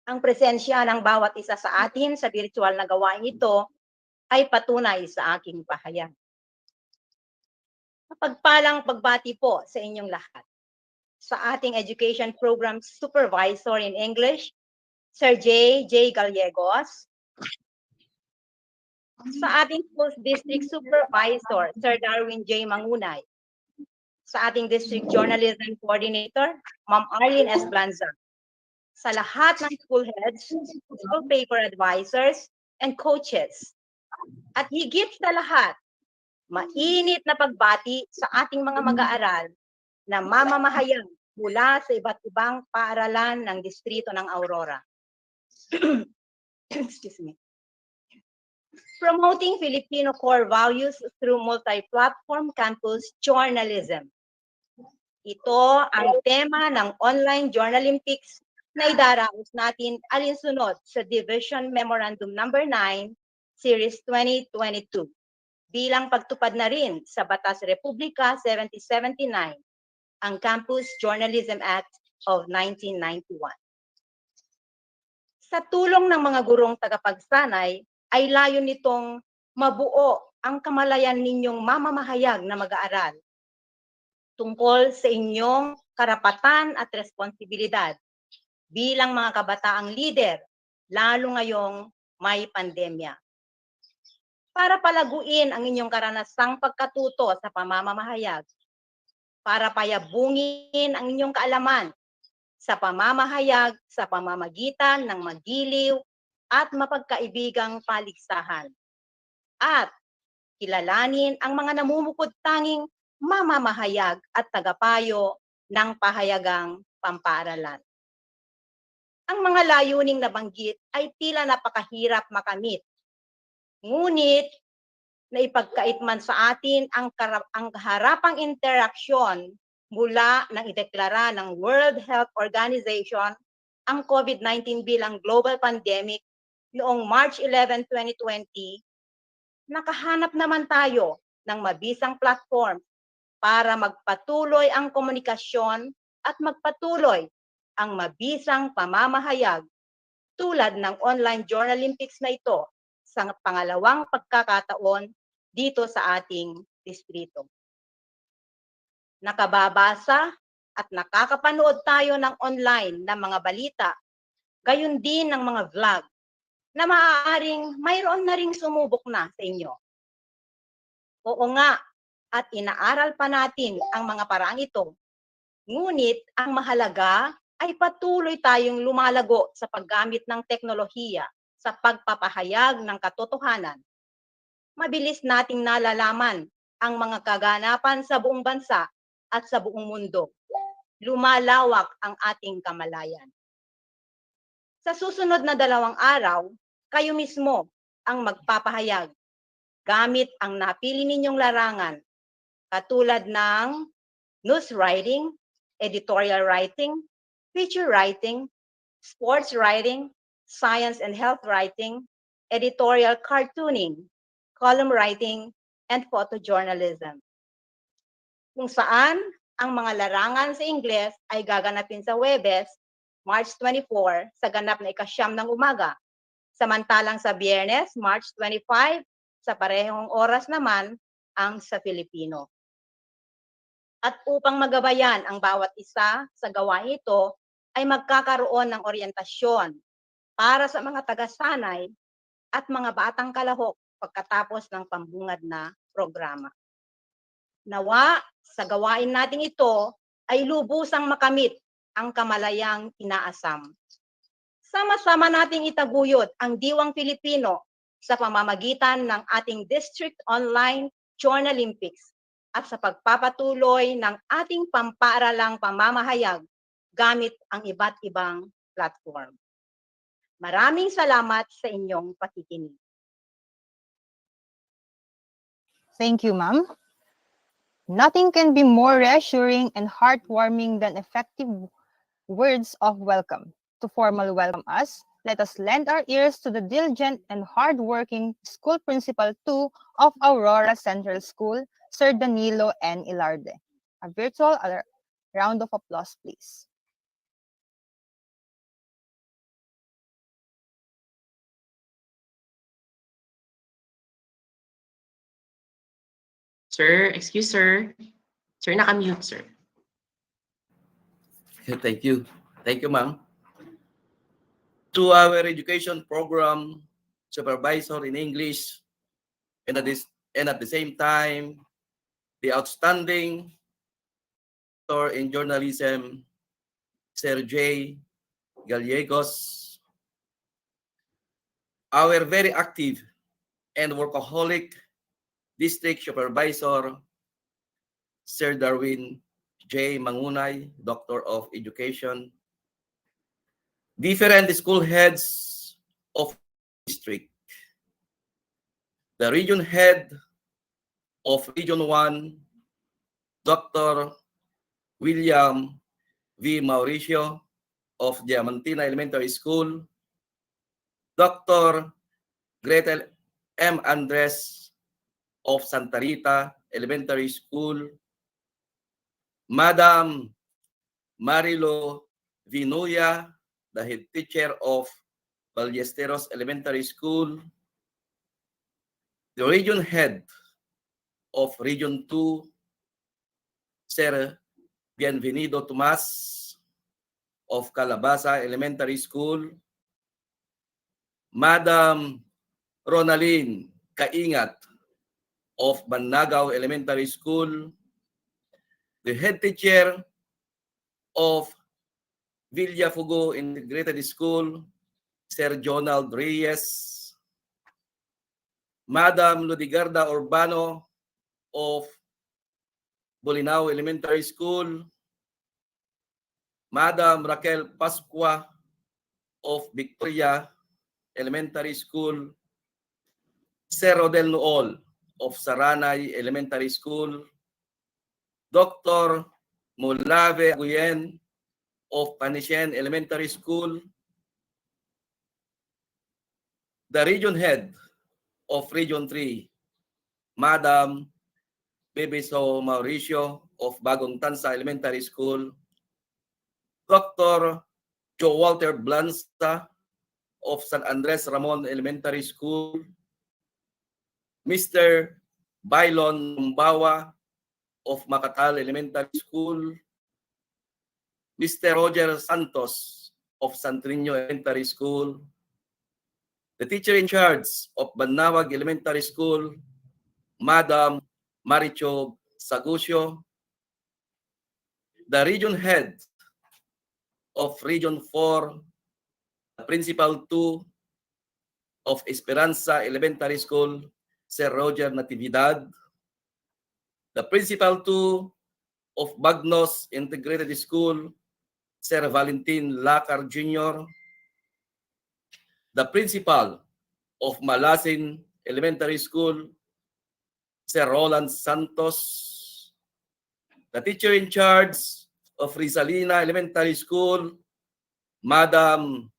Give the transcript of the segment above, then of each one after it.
Ang presensya ng bawat isa sa atin sa virtual na gawain ito ay patunay sa aking pahayag. Mapagpalang pagbati po sa inyong lahat. Sa ating Education Program Supervisor in English, Sir J. Gallegos. Sa ating School District Supervisor, Sir Darwin J. Mangunay. Sa ating District Journalism Coordinator, Ma'am Arlene Esblanza. Sa lahat ng school heads, school paper advisors, and coaches. At higit sa lahat, mainit na pagbati sa ating mga mag-aaral na mamamahayag mula sa iba't ibang paaralan ng distrito ng Aurora. Excuse me. Promoting Filipino core values through multi-platform campus journalism. Ito ang tema ng online Journalympics na idaraos natin alinsunod sa Division Memorandum Number 9, Series 2022, bilang pagtupad na rin sa Batas Republika 7079, ang Campus Journalism Act of 1991. Sa tulong ng mga gurong tagapagsanay, ay layo nitong mabuo ang kamalayan ninyong mamamahayag na mag-aaral tungkol sa inyong karapatan at responsibilidad bilang mga kabataang lider, lalo ngayong may pandemya. Para palaguin ang inyong karanasang pagkatuto sa pamamahayag, para payabungin ang inyong kaalaman sa pamamahayag sa pamamagitan ng magiliw at mapagkaibigang paligsahan, at kilalanin ang mga namumukod-tanging mamamahayag at tagapayo ng pahayagang pampaaralan. Ang mga layuning nabanggit ay tila napakahirap makamit. Ngunit, naipagkait man sa atin ang harapang interaksyon mula nang ideklara ng World Health Organization ang COVID-19 bilang global pandemic noong March 11, 2020, nakahanap naman tayo ng mabisang platform para magpatuloy ang komunikasyon at magpatuloy ang mabisang pamamahayag tulad ng online Journalympics na ito sa pangalawang pagkakataon dito sa ating distrito. Nakababasa at nakakapanood tayo ng online na mga balita, gayon din ng mga vlog na maaaring mayroon na ring sumubok na sa inyo. Oo nga, at inaaral pa natin ang mga paraang ito. Ngunit ang mahalaga ay patuloy tayong lumalago sa paggamit ng teknolohiya sa pagpapahayag ng katotohanan. Mabilis nating nalalaman ang mga kaganapan sa buong bansa at sa buong mundo. Lumalawak ang ating kamalayan. Sa susunod na 2 araw, kayo mismo ang magpapahayag gamit ang napili ninyong larangan, katulad ng news writing, editorial writing, feature writing, sports writing, science and health writing, editorial cartooning, column writing, and photojournalism. Kung saan ang mga larangan sa Ingles ay gaganapin sa Huwebes, March 24, sa ganap na 9:00 ng umaga. Samantalang sa Biyernes, March 25, sa parehong oras naman ang sa Filipino. At upang magabayan ang bawat isa sa gawain ito, ay magkakaroon ng oryentasyon para sa mga tagasanay at mga batang kalahok pagkatapos ng pambungad na programa. Nawa, sa gawain nating ito ay lubusang makamit ang kamalayang inaasam. Sama-sama nating itaguyod ang diwang Pilipino sa pamamagitan ng ating District Online Journalympics at sa pagpapatuloy ng ating pampaaralang pamamahayag gamit ang iba't ibang platform. Maraming salamat sa inyong pakikinig. Thank you, ma'am. Nothing can be more reassuring and heartwarming than effective words of welcome. To formally welcome us, let us lend our ears to the diligent and hardworking School Principal 2 of Aurora Central School, Sir Danilo N. Ilarde. A virtual round of applause, please. Sir, excuse sir. Sir, naka-mute sir. Thank you. Thank you, ma'am. To our education program supervisor in English, and at the same time, the outstanding in journalism, Sir J. Gallegos, our very active and workaholic district supervisor, Sir Darwin J. Mangunay, Doctor of Education, different school heads of district, the region head of Region 1, Dr. William V. Mauricio of Diamantina Elementary School, Dr. Gretel M. Andres of Santa Rita Elementary School, Madam Marilo Vinuya, the head teacher of Ballesteros Elementary School, the region head of Region 2, Sir Bienvenido Tomas of Calabasa Elementary School, Madam Ronalyn Kaingat of Banagaw Elementary School, the head teacher of Villafugo Integrated School, Sir Jonald Reyes, Madam Ludigarda Urbano of Bolinao Elementary School, Madam Raquel Pascua of Victoria Elementary School, Sir Rodel Nool of Saranay Elementary School, Dr. Mulave Aguyen of Panisien Elementary School, the region head of Region 3, Madam Bebeso Mauricio of Bagong Tansa Elementary School, Dr. Joe Walter Blanza of San Andres Ramon Elementary School, Mr. Bailon Mumbawa of Macatal Elementary School, Mr. Roger Santos of San Trino Elementary School, the teacher in charge of Banawag Elementary School, Madam Maricho Sagusio, the region head of Region 4, the Principal 2 of Esperanza Elementary School, Sir Roger Natividad, the Principal 2 of Bagnos Integrated School, Sir Valentin Lacar Jr., the Principal of Malasin Elementary School, Sir Roland Santos, the teacher in charge of Rizalina Elementary School, Madam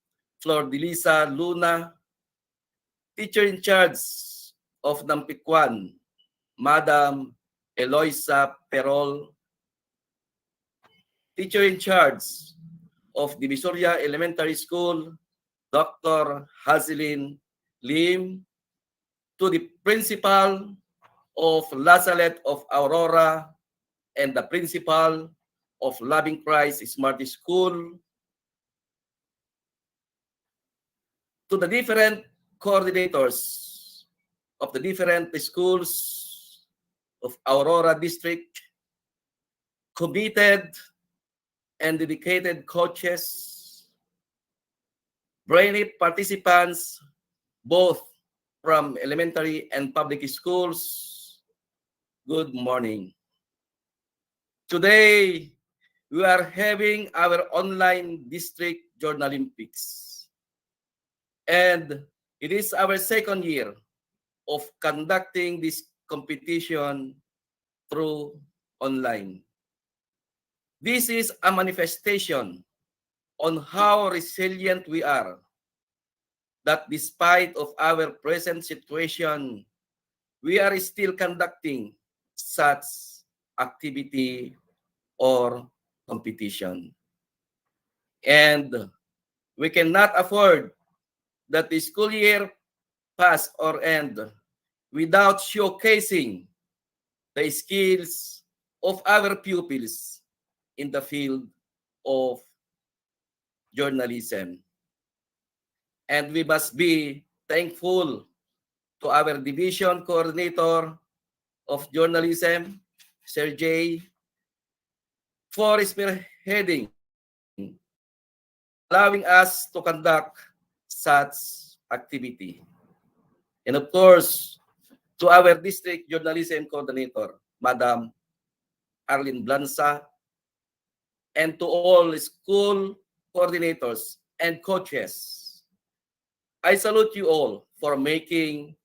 Flor Delisa Luna, teacher in charge of Nampikwan, Madam Eloisa Perol, teacher in charge of Divisoria Elementary School, Dr. Hazelin Lim, to the principal of La Salette of Aurora and the principal of Loving Christ Smart School, to the different coordinators of the different schools of Aurora District, committed and dedicated coaches, brainy participants, both from elementary and public schools, good morning. Today, we are having our online district Journalympics. And it is our second year of conducting this competition through online. This is a manifestation on how resilient we are, that despite of our present situation, we are still conducting such activity or competition. And we cannot afford that the school year pass or end without showcasing the skills of our pupils in the field of journalism. And we must be thankful to our division coordinator of journalism, Sir Jay, for spearheading, allowing us to conduct such activity. And of course, to our district journalism coordinator, Madam Arlene Blanza, and to all school coordinators and coaches. I salute you all for making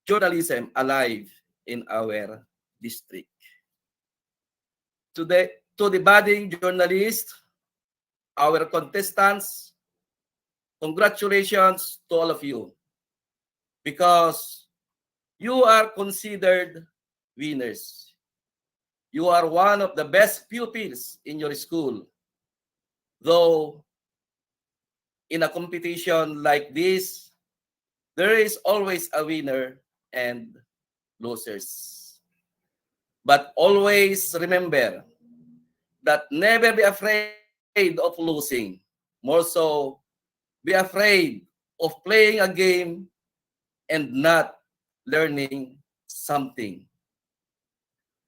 journalism alive in our district. To the budding journalists, our contestants, congratulations to all of you, because you are considered winners. You are one of the best pupils in your school. Though in a competition like this, there is always a winner and losers. But always remember that never be afraid of losing. More so, be afraid of playing a game and not learning something.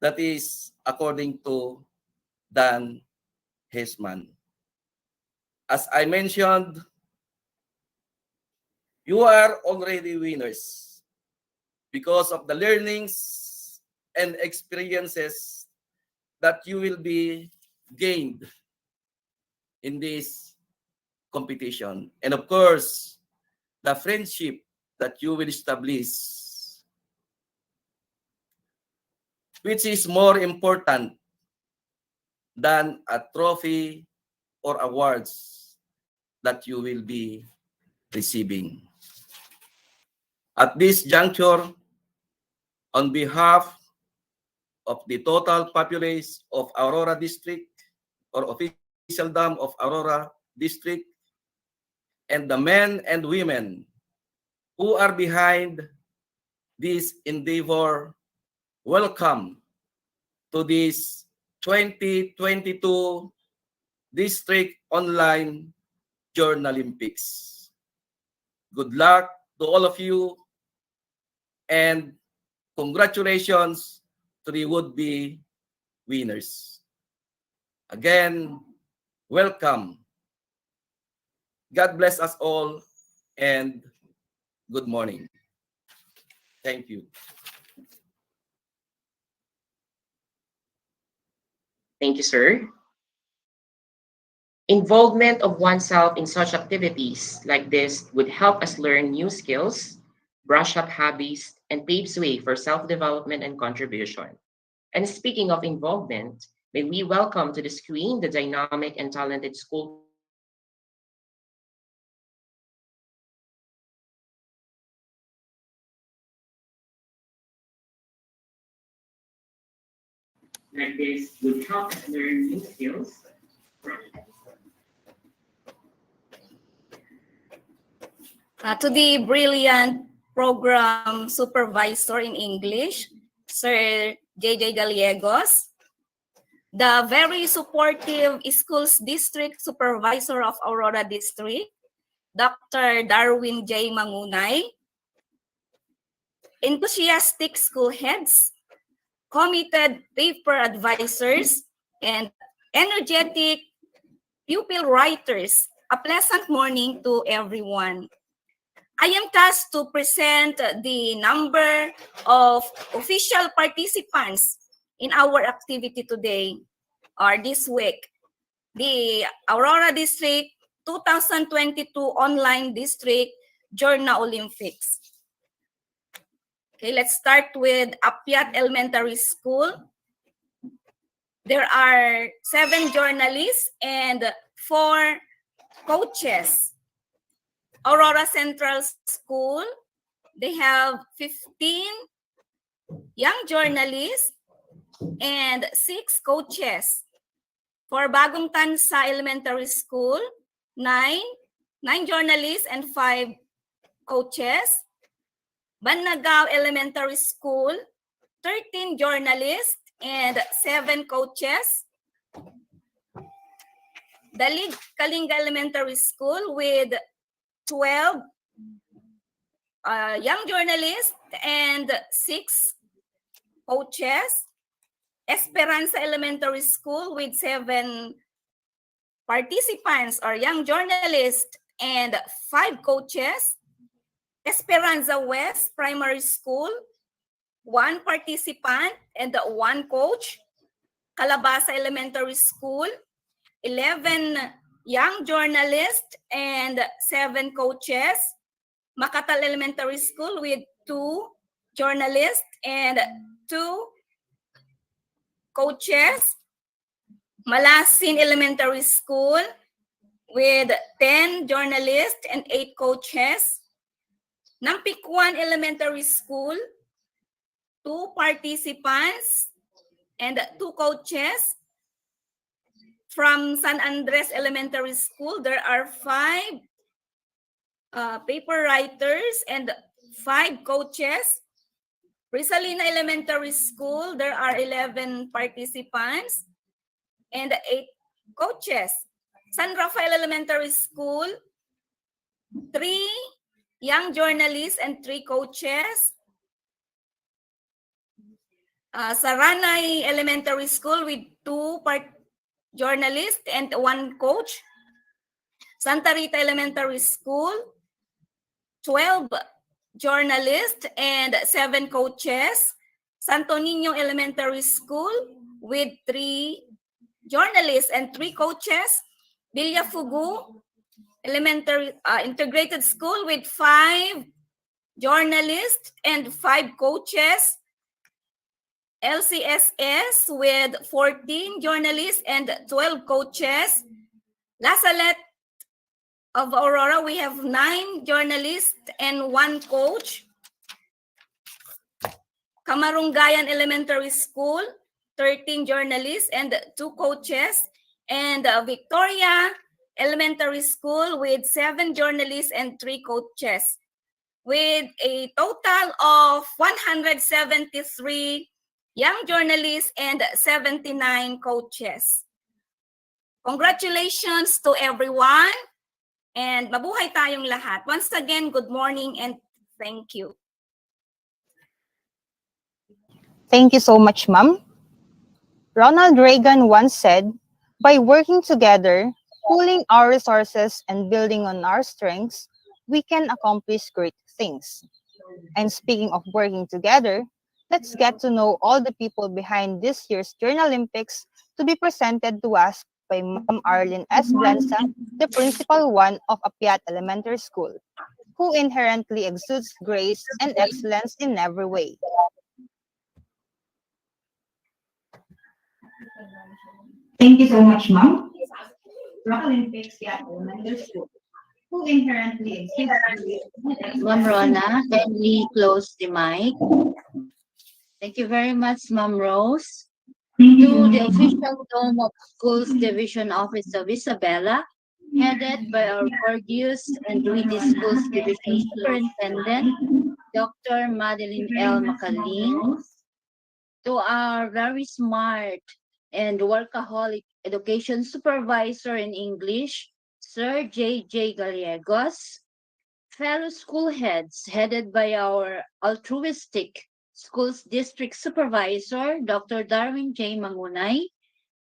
That is according to Dan Hesman. As I mentioned, you are already winners because of the learnings and experiences that you will be gained in this competition. And of course, the friendship that you will establish, which is more important than a trophy or awards that you will be receiving. At this juncture, on behalf of the total populace of Aurora District or officialdom of Aurora District, and the men and women who are behind this endeavor, welcome to this 2022 District Online Journalympics. Good luck to all of you, and congratulations to the would-be winners. Again, welcome. God bless us all, and good morning. Thank you. Thank you, sir. Involvement of oneself in such activities like this would help us learn new skills, brush up hobbies, and paves way for self-development and contribution. And speaking of involvement, may we welcome to the screen the dynamic and talented school like this would help us learn new skills. To the brilliant program supervisor in English, Sir J.J. Gallegos, the very supportive schools district supervisor of Aurora District, Dr. Darwin J. Mangunay, enthusiastic school heads, committed paper advisors, and energetic pupil writers. A pleasant morning to everyone. I am tasked to present the number of official participants in our activity today or this week. The Aurora District 2022 Online District Journalympics. Okay, let's start with Apiat Elementary School. There are 7 journalists and 4 coaches. Aurora Central School, they have 15 young journalists and 6 coaches. For Bagong Tansa Elementary School, 9 journalists and 5 coaches. Banagaw Elementary School, 13 journalists and 7 coaches. Dalig Kalinga Elementary School with 12 young journalists and 6 coaches. Esperanza Elementary School with 7 participants or young journalists and 5 coaches. Esperanza West Primary School, 1 participant and 1 coach. Calabasa Elementary School, 11 young journalists and 7 coaches. Makatal Elementary School with 2 journalists and 2 coaches. Malasin Elementary School with 10 journalists and 8 coaches. Nampikwan Elementary School, 2 participants and 2 coaches. From San Andres Elementary School, there are 5 paper writers and 5 coaches. Rizalina Elementary School, there are 11 participants and 8 coaches. San Rafael Elementary School, 3 young journalists and 3 coaches. Saranay Elementary School with 2 journalists and 1 coach. Santa Rita Elementary School, 12 journalists and 7 coaches. Santo Niño Elementary School with 3 journalists and 3 coaches. Villafugu Elementary Integrated School with 5 journalists and 5 coaches. LCSS with 14 journalists and 12 coaches. La Salette of Aurora, we have 9 journalists and 1 coach. Kamarungayan Elementary School, 13 journalists and 2 coaches. And Victoria Elementary School with 7 journalists and 3 coaches, with a total of 173 young journalists and 79 coaches. Congratulations to everyone and mabuhay tayong lahat. Once again, good morning and thank you. Thank you so much, Ma'am. Ronald Reagan once said, by working together, pooling our resources and building on our strengths, we can accomplish great things. And speaking of working together, let's get to know all the people behind this year's Journalympics to be presented to us by Ma'am Arlene S. Blanza, the Principal 1 of Apiat Elementary School, who inherently exudes grace and excellence in every way. Thank you so much, Ma'am. Journalympics at Elementary School, who inherently exudes grace. Ma'am Rona, kindly close the mic. Thank you very much, Ma'am Rose. To the official Dome of Schools Division Office of Isabela, headed by our courteous and witty Schools Division Superintendent, Dr. Madeline L. Macaling. To our very smart and workaholic education supervisor in English, Sir J.J. Gallegos. Fellow school heads, headed by our altruistic Schools District Supervisor, Dr. Darwin J. Mangunay.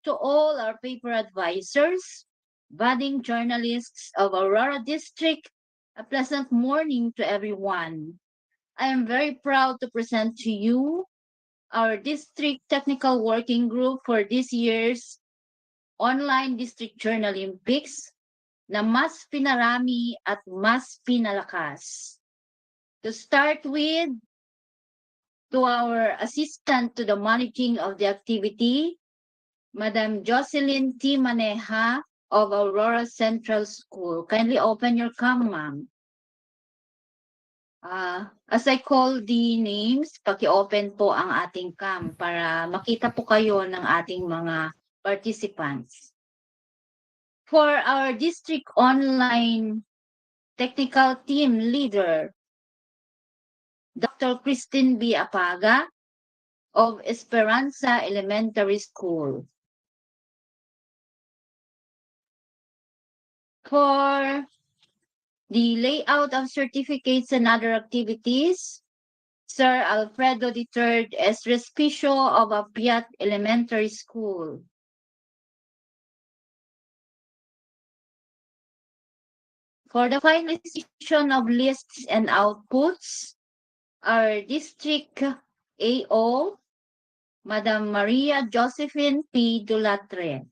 To all our paper advisors, budding journalists of Aurora District, a pleasant morning to everyone. I am very proud to present to you our District Technical Working Group for this year's Online District Journalympics na mas pinarami at mas pinalakas. To start with, to our assistant to the managing of the activity, Madam Jocelyn T. Maneja of Aurora Central School. Kindly open your cam, ma'am. As I call the names, paki-open po ang ating cam para makita po kayo ng ating mga participants. For our district online technical team leader, Dr. Christine B. Apaga. of Esperanza Elementary School. For the layout of certificates and other activities, Sir Alfredo III es Respicio of Apiat Elementary School. For the finalization of lists and outputs, our District AO, Madam Maria Josephine P. Dulatre.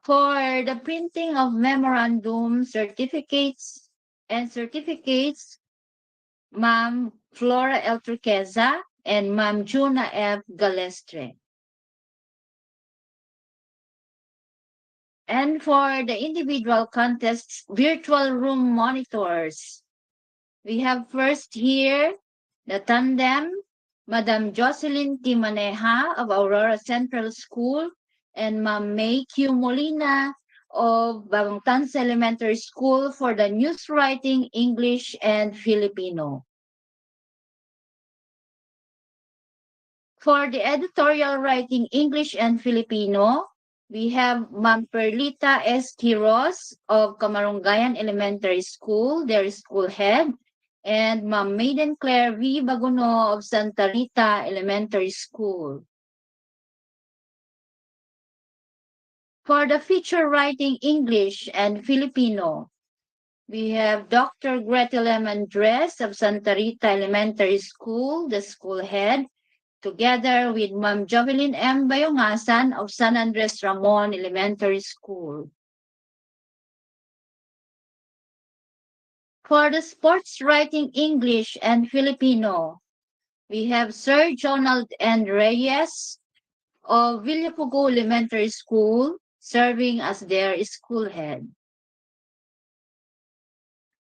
For the printing of memorandum certificates, Ma'am Flora L. Turqueza and Ma'am Juna F. Galestre. And for the individual contests, virtual room monitors, we have first here the tandem, Madam Jocelyn T. Maneja of Aurora Central School and Ma'am May Q. Molina of Bagong Tansa Elementary School for the news writing, English, and Filipino. For the editorial writing, English and Filipino, we have Ma'am Perlita S. Quiroz of Camarungayan Elementary School, their school head, and Ma'am Maiden Claire V. Baguno of Santa Rita Elementary School. For the feature writing English and Filipino, we have Dr. Gretel M. Andres of Santa Rita Elementary School, the school head, together with Ma'am Jovelyn M. Bayongasan of San Andres Ramon Elementary School. For the sports writing English and Filipino, we have Sir Jonald N. Reyes of Villapugo Elementary School, serving as their school head.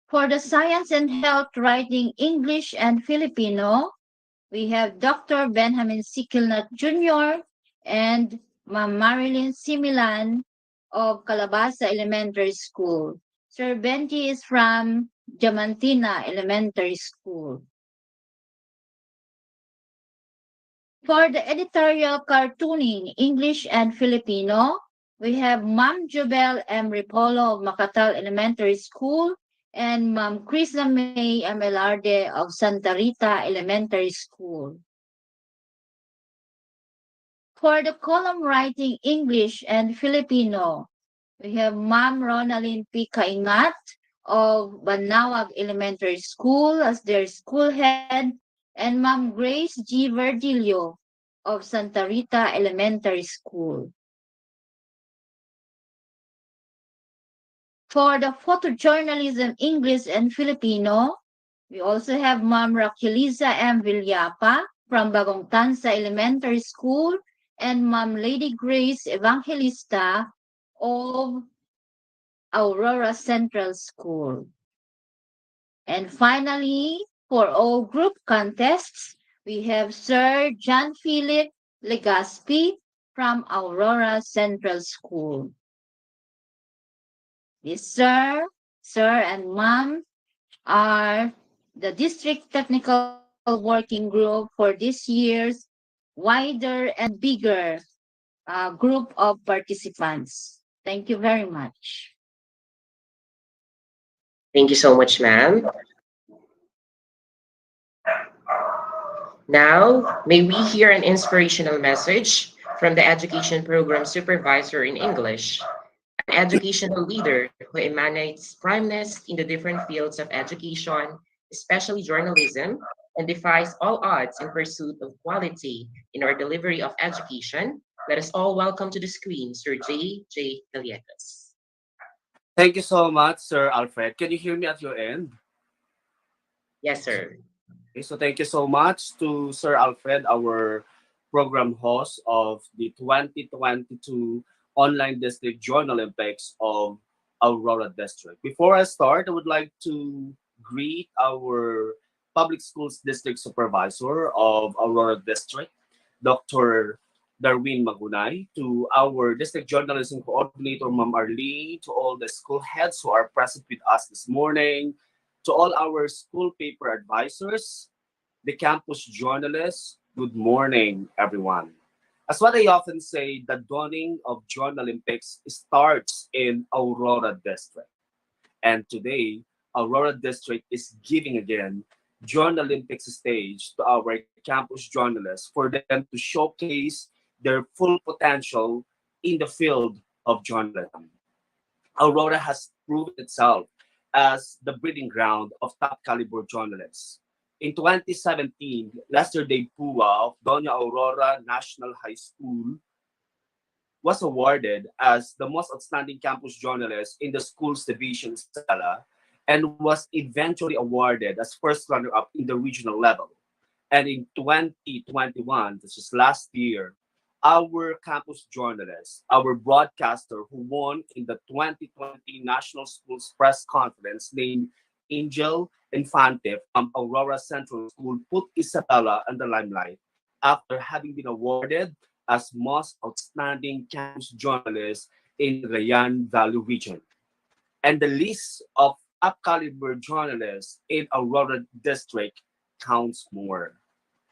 For the science and health writing English and Filipino, we have Dr. Benjamin Sikilnat Jr. and Ma'am Marilyn Similan of Calabasa Elementary School. Sir Benji is from Diamantina Elementary School. For the editorial cartooning English and Filipino, we have Ma'am Jubel M. Ripolo of Macatal Elementary School and Ma'am Krisa May Amelarde of Santa Rita Elementary School. For the column writing English and Filipino, we have Ma'am Ronaldine P. Kaingat of Banawag Elementary School as their school head, and Ma'am Grace G. Verdillo of Santa Rita Elementary School. For the photojournalism English and Filipino, we also have Ma'am Raqueliza M. Villapa from Bagong Tansa Elementary School and Ma'am Lady Grace Evangelista of Aurora Central School. And finally, for all group contests, we have Sir John Philip Legaspi from Aurora Central School. This sir and ma'am are the district technical working group for this year's wider and bigger group of participants. Thank you very much. Thank you so much, ma'am. Now, may we hear an inspirational message from the Education Program Supervisor in English, an educational leader who emanates primeness in the different fields of education, especially journalism, and defies all odds in pursuit of quality in our delivery of education. Let us all welcome to the screen Sir J. Galletas. Thank you so much, Sir Alfred. Can you hear me at your end? Yes, sir. Okay, so thank you so much to Sir Alfred, our program host of the 2022 Online District Journalympics of Aurora District. Before I start, I would like to greet our Public Schools District Supervisor of Aurora District, Dr. Darwin Magunay, to our district journalism coordinator, Ma'am Arlie, to all the school heads who are present with us this morning, to all our school paper advisors, the campus journalists, good morning, everyone. As what I often say, the dawning of Journalympics starts in Aurora District. And today, Aurora District is giving again Journalympics stage to our campus journalists for them to showcase their full potential in the field of journalism. Aurora has proved itself as the breeding ground of top caliber journalists. In 2017, Lester De Pua of Doña Aurora National High School was awarded as the most outstanding campus journalist in the school's division Isabela and was eventually awarded as first runner-up in the regional level. And in 2021, this is last year, our campus journalist, our broadcaster who won in the 2020 National Schools Press Conference named Angel Infante from Aurora Central School put Isabela in the limelight after having been awarded as most outstanding campus journalist in the Rayan Valley region. And the list of top caliber journalists in Aurora District counts more.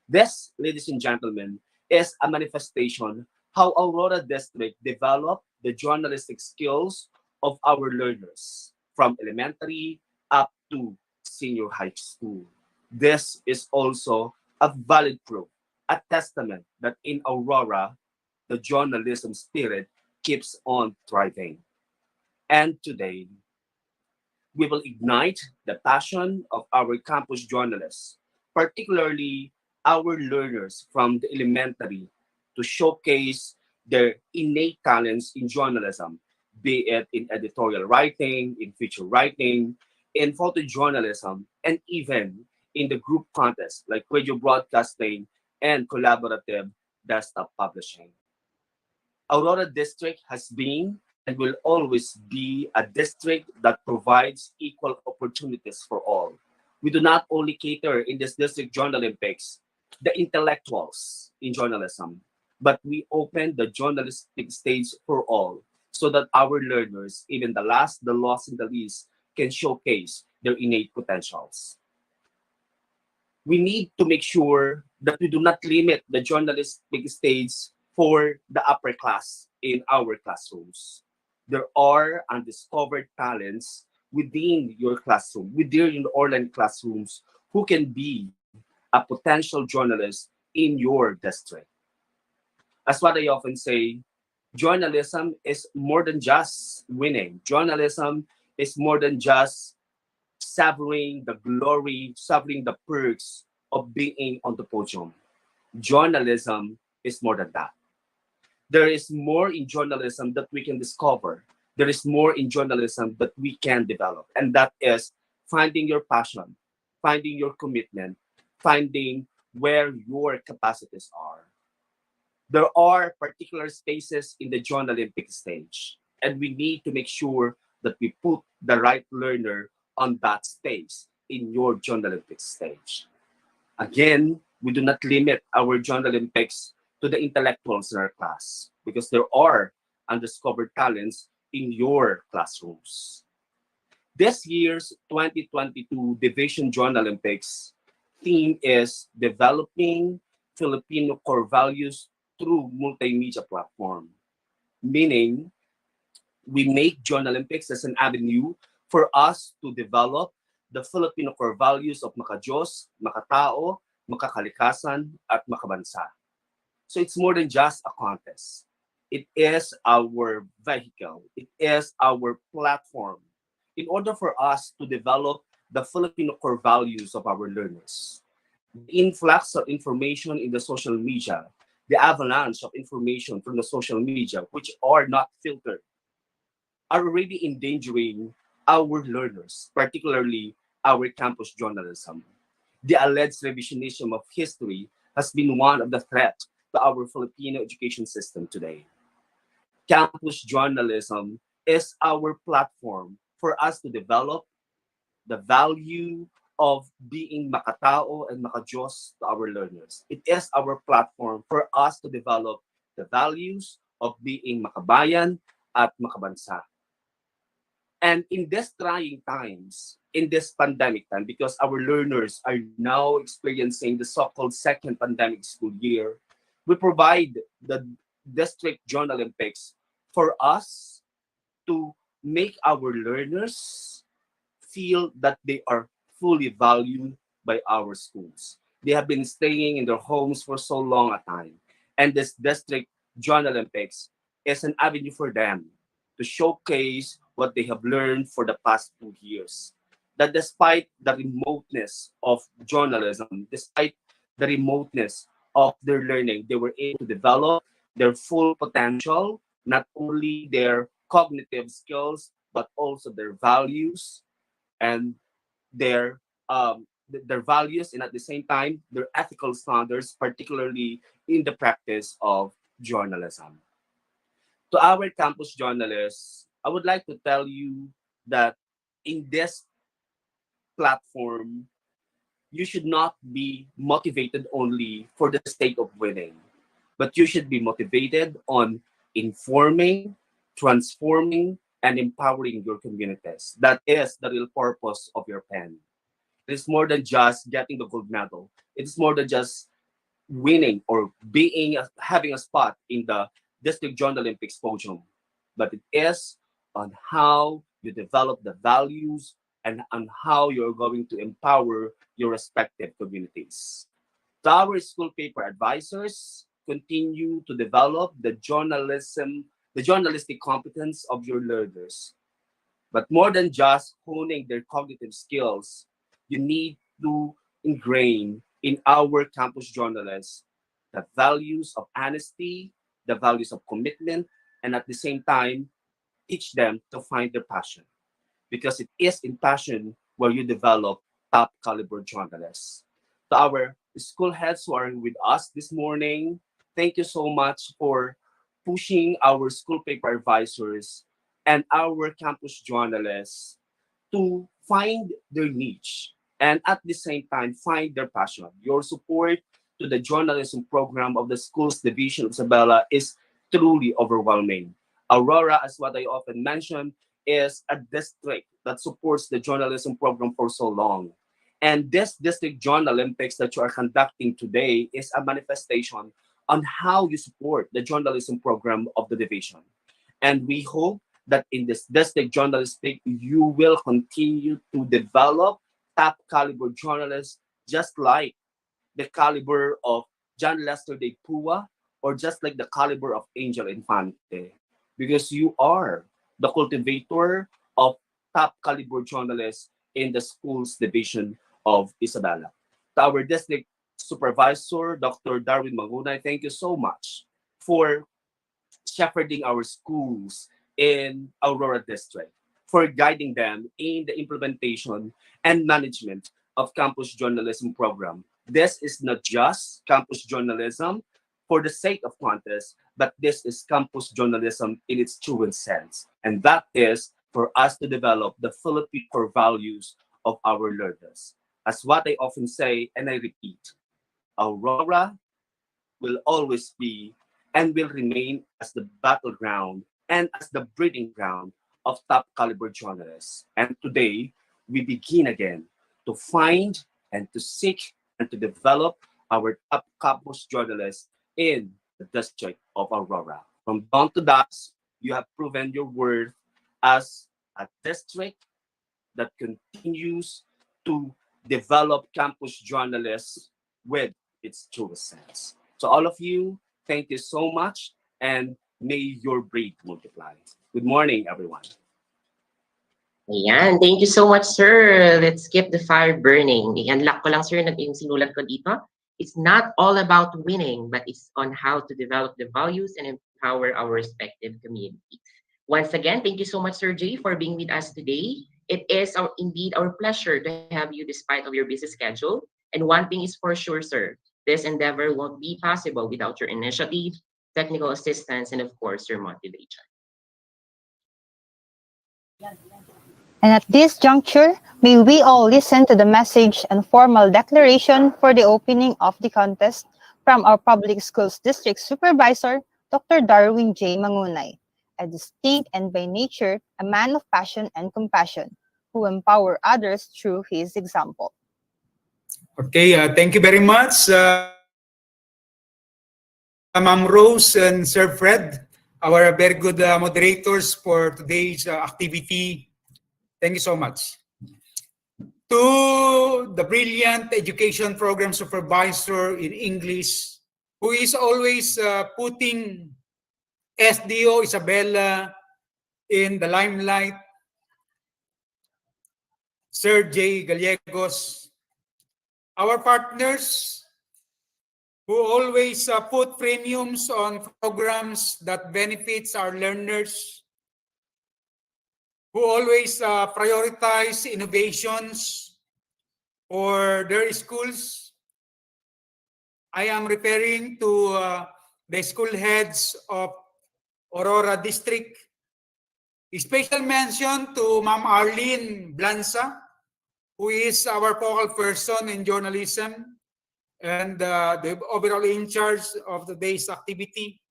This, ladies and gentlemen, is a manifestation how Aurora District developed the journalistic skills of our learners from elementary up to senior high school. This is also a valid proof, a testament that in Aurora, the journalism spirit keeps on thriving. And today, we will ignite the passion of our campus journalists, particularly our learners from the elementary, to showcase their innate talents in journalism, be it in editorial writing, in feature writing, in photojournalism, and even in the group contests like radio broadcasting and collaborative desktop publishing. Aurora District has been and will always be a district that provides equal opportunities for all. We do not only cater in this district Journalympics the intellectuals in journalism, but we open the journalistic stage for all so that our learners, even the last, the lost, and the least, can showcase their innate potentials. We need to make sure that we do not limit the journalistic stage for the upper class in our classrooms. There are undiscovered talents within your classroom, within your online classrooms, who can be a potential journalist in your district. As what I often say, journalism is more than just winning. Journalism is more than just savoring the glory, savoring the perks of being on the podium. Journalism is more than that. There is more in journalism that we can discover. There is more in journalism that we can develop. And that is finding your passion, finding your commitment, finding where your capacities are. There are particular spaces in the Journalympic stage, and we need to make sure that we put the right learner on that space in your Journalympic stage. Again, we do not limit our Journalympics to the intellectuals in our class because there are undiscovered talents in your classrooms. This year's 2022 Division Journalympics theme is developing Filipino core values through multimedia platform, meaning we make Journalympics as an avenue for us to develop the Filipino core values of makajos, makatao, makakalikasan, at makabansa. So it's more than just a contest. It is our vehicle. It is our platform in order for us to develop the Filipino core values of our learners. The influx of information in the social media, the avalanche of information from the social media, which are not filtered, are already endangering our learners, particularly our campus journalism. The alleged revisionism of history has been one of the threats to our Filipino education system today. Campus journalism is our platform for us to develop the value of being makatao and makajos to our learners. It is our platform for us to develop the values of being makabayan at makabansa. And in these trying times, in this pandemic time, because our learners are now experiencing the so-called second pandemic school year, we provide the district Journalympics for us to make our learners feel that they are fully valued by our schools. They have been staying in their homes for so long a time. And this district Journalympics is an avenue for them to showcase what they have learned for the past 2 years. That despite the remoteness of journalism, despite the remoteness of their learning, they were able to develop their full potential, not only their cognitive skills, but also their values and their their values, and at the same time their ethical standards, particularly in the practice of journalism. To our campus journalists, I would like to tell you that in this platform, you should not be motivated only for the sake of winning, but you should be motivated on informing, transforming, and empowering your communities. That is the real purpose of your pen. It's more than just getting the gold medal. It's more than just winning or having a spot in the district Journalympics podium, but it is on how you develop the values and on how you're going to empower your respective communities. To our school paper advisors, continue to develop the journalistic competence of your learners. But more than just honing their cognitive skills, you need to ingrain in our campus journalists the values of honesty, the values of commitment, and at the same time, teach them to find their passion. Because it is in passion where you develop top caliber journalists. To our school heads who are with us this morning, thank you so much for pushing our school paper advisors and our campus journalists to find their niche and at the same time find their passion. Your support to the journalism program of the schools division of Isabela is truly overwhelming. Aurora, as what I often mention, is a district that supports the journalism program for so long. And this district Journalympics that you are conducting today is a manifestation on how you support the journalism program of the division. And we hope that in this district journalistic, you will continue to develop top caliber journalists, just like the caliber of John Lester de Pua, or just like the caliber of Angel Infante, because you are the cultivator of top caliber journalists in the schools division of Isabela. To our district supervisor, Dr. Darwin Magunay, thank you so much for shepherding our schools in Aurora District, for guiding them in the implementation and management of campus journalism program. This is not just campus journalism for the sake of contest, but this is campus journalism in its truest sense. And that is for us to develop the Philippine core values of our learners. As what I often say, and I repeat, Aurora will always be and will remain as the battleground and as the breeding ground of top caliber journalists. And today, we begin again to find and to seek and to develop our top campus journalists in the district of Aurora. From dawn to dusk, you have proven your worth as a district that continues to develop campus journalists with its truest sense. So all of you, thank you so much, and may your breed multiply. Good morning, everyone. Ayan, thank you so much, sir. Let's keep the fire burning. I-unlock ko lang, sir, yung sinulat ko dito. It's not all about winning, but it's on how to develop the values and empower our respective communities. Once again, thank you so much, Sir Jay, for being with us today. It is indeed our pleasure to have you despite of your busy schedule. And one thing is for sure, sir, this endeavor won't be possible without your initiative, technical assistance, and of course, your motivation. And at this juncture, may we all listen to the message and formal declaration for the opening of the contest from our Public Schools District Supervisor, Dr. Darwin J. Mangunay, a distinct and by nature a man of passion and compassion, who empower others through his example. Okay, thank you very much, Ma'am Rose and Sir Fred, our very good moderators for today's activity. Thank you so much. To the brilliant education program supervisor in English, who is always putting SDO Isabella in the limelight, Sir J. Gallegos, our partners who always put premiums on programs that benefits our learners, who always prioritize innovations for their schools. I am referring to the school heads of Aurora District. A special mention to Ma'am Arlene Blanza, who is our focal person in journalism and the overall in charge of today's activity.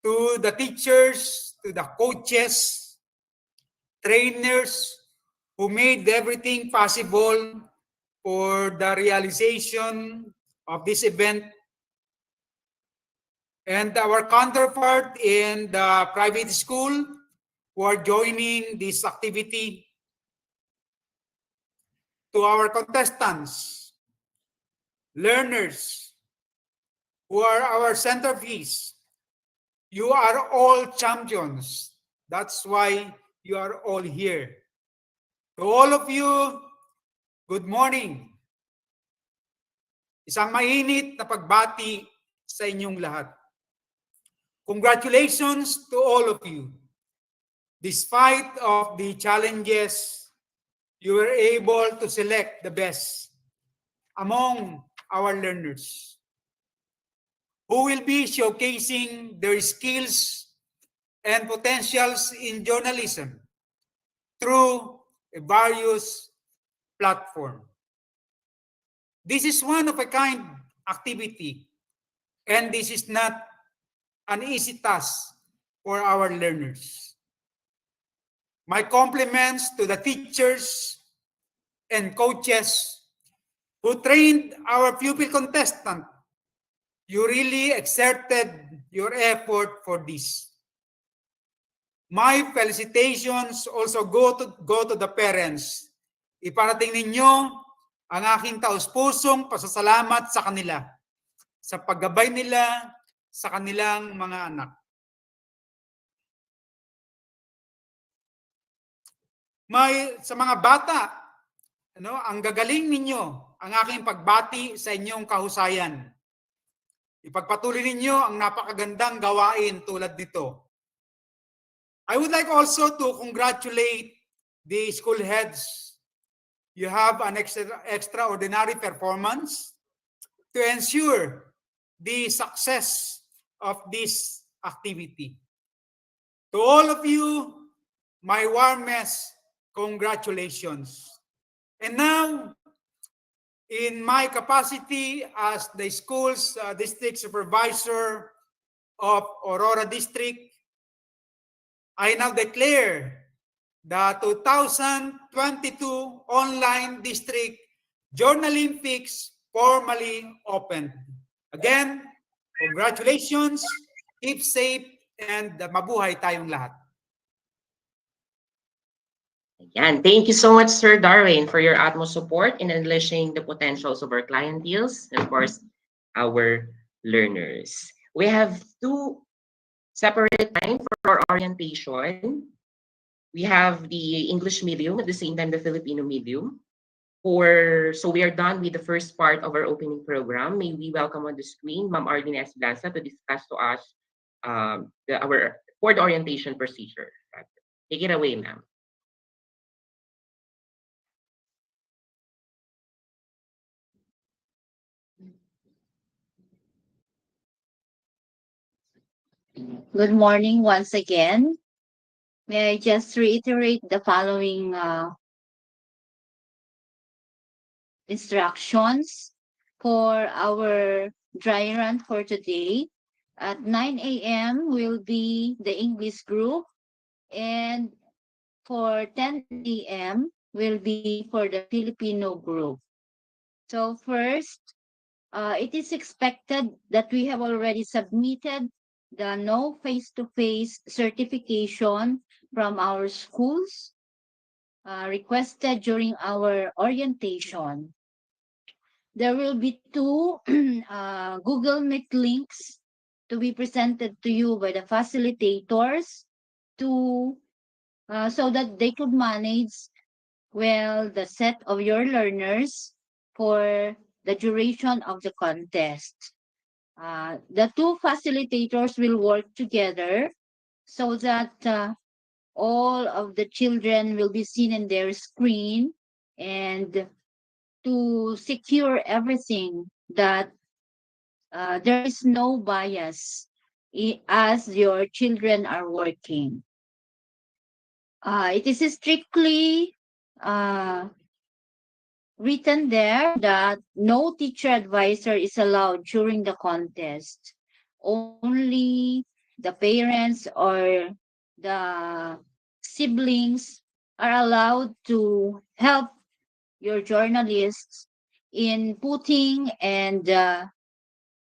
To the teachers, to the coaches, trainers who made everything possible for the realization of this event, and our counterpart in the private school who are joining this activity. To our contestants, learners who are our centerpiece, you are all champions. That's why you are all here. To all of you, good morning. Isang mainit na pagbati sa inyong lahat. Congratulations to all of you. Despite of the challenges, you were able to select the best among our learners who will be showcasing their skills and potentials in journalism through a various platform. This is one of a kind activity, and this is not an easy task for our learners. My compliments to the teachers and coaches who trained our pupil contestant. You really exerted your effort for this. My felicitations also go to the parents. Iparating ninyo ang aking taus-pusong pasasalamat sa kanila sa paggabay nila sa kanilang mga anak. Sa mga bata, ang gagaling ninyo, ang aking pagbati sa inyong kahusayan. Ipagpatuloy ninyo ang napakagandang gawain tulad nito. I would like also to congratulate the school heads. You have an extraordinary performance to ensure the success of this activity. To all of you, my warmest congratulations. And now, in my capacity as the school's district supervisor of Aurora District, I now declare the 2022 online district Journalympics formally opened. Again, congratulations, keep safe, and mabuhay tayong lahat. Again, thank you so much, Sir Darwin, for your utmost support in unleashing the potentials of our clienteles and, of course, our learners. We have two separate times for our orientation. We have the English medium, at the same time the Filipino medium. So we are done with the first part of our opening program. May we welcome on the screen Ma'am Arlene Blanza to discuss to us our board orientation procedure. Take it away, ma'am. Good morning once again. May I just reiterate the following instructions for our dry run for today. At 9 a.m. will be the English group, and for 10 a.m. will be for the Filipino group. So first, it is expected that we have already submitted the no face-to-face certification from our schools requested during our orientation. There will be two Google Meet links to be presented to you by the facilitators to so that they could manage well the set of your learners for the duration of the contest. The two facilitators will work together so that all of the children will be seen in their screen, and to secure everything that there is no bias as your children are working. It is strictly written there that no teacher advisor is allowed during the contest. Only the parents or the siblings are allowed to help your journalists in putting and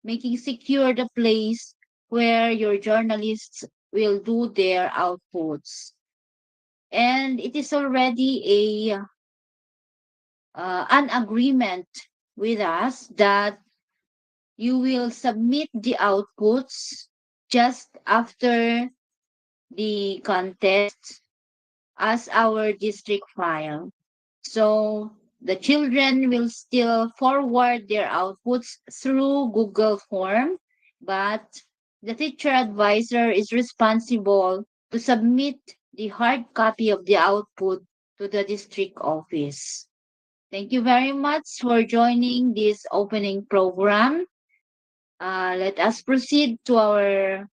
making secure the place where your journalists will do their outputs. And it is already an agreement with us that you will submit the outputs just after the contest as our district file. So the children will still forward their outputs through Google Form, but the teacher advisor is responsible to submit the hard copy of the output to the district office. Thank you very much for joining this opening program. Let us proceed to our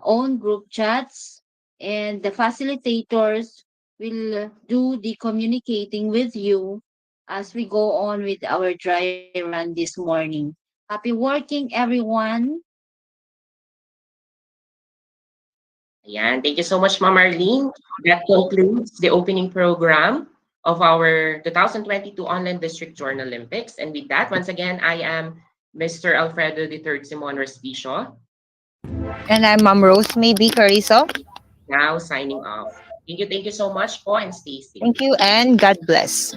own group chats, and the facilitators will do the communicating with you as we go on with our dry run this morning. Happy working, everyone. Ayan. Thank you so much, Ma'am Arlene. That concludes the opening program of our 2022 Online District Journalympics. And with that, once again, I am Mr. Alfredo III Simon Respicio, And I'm Ma'am Rose Maybe Carizo. now signing off. Thank you so much po, and stay safe. Thank you and God bless.